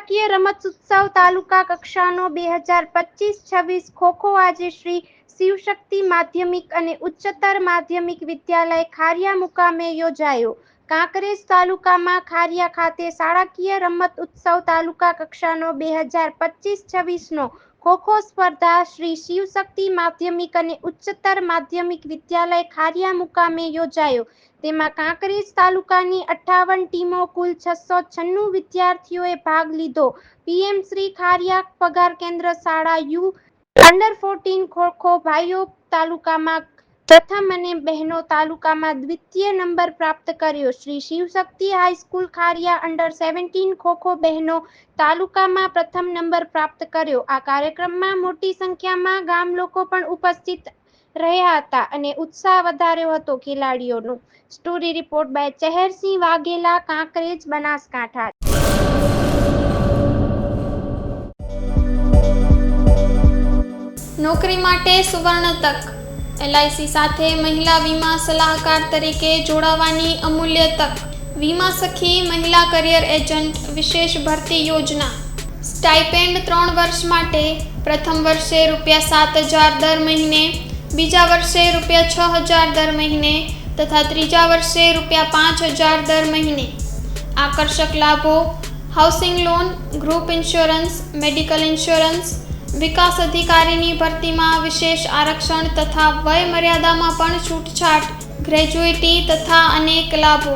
શાળાકીય રમતોત્સવ તાલુકા કક્ષાનો 2025-26 ખો-ખો આજે શ્રી શિવશક્તિ માધ્યમિક અને ઉચ્ચતર માધ્યમિક વિદ્યાલય ખારિયા મુકામે યોજાયો. કાંકરેજ તાલુકામાં ખારિયા ખાતે શાળાકીય રમત ઉત્સવ તાલુકા કક્ષાનો 2025-26 નો ખો-ખો સ્પર્ધા શ્રી શિવશક્તિ માધ્યમિક અને ઉચ્ચતર માધ્યમિક વિદ્યાલય ખારિયા મુકામે યોજાયો. તેમાં કાંકરેજ તાલુકાની 58 ટીમો કુલ 696 વિદ્યાર્થીઓએ ભાગ લીધો. પીએમ શ્રી ખારિયા પગાર કેન્દ્ર શાળા U-14 ખો-ખો ભાઈઓ તાલુકામાં પ્રથમ અને બહેનો તાલુકામાં દ્વિતીય નંબર પ્રાપ્ત કર્યો. શ્રી શિવશક્તિ હાઈસ્કૂલ ખારિયા U-17 ખો-ખો બહેનો તાલુકામાં પ્રથમ નંબર પ્રાપ્ત કર્યો. આ કાર્યક્રમમાં મોટી સંખ્યામાં ગામ લોકો પણ ઉપસ્થિત રહ્યા હતા અને ઉત્સાહ વધાર્યો હતો ખેલાડીઓનો. Story report by Chehersinh Vaghela, Kankrej, Banaskantha. નોકરી માટે સુવર્ણ તક. LIC સાથે મહિલા વીમા સલાહકાર તરીકે જોડાવાની અમૂલ્ય તક. વીમા સખી મહિલા કરિયર એજન્ટ વિશેષ ભરતી યોજના. સ્ટાઇપેન્ડ 3 વર્ષ માટે પ્રથમ વર્ષે ₹7,000 દર મહિને, બીજા વર્ષે ₹6,000 દર મહિને તથા ત્રીજા વર્ષે ₹5,000 દર મહિને. આકર્ષક લાભો: housing loan, group insurance, medical insurance. વિકાસ અધિકારીની ભરતીમાં વિશેષ આરક્ષણ તથા વય મર્યાદામાં પણ છૂટછાટ, ગ્રેજ્યુઇટી તથા અનેક લાભો.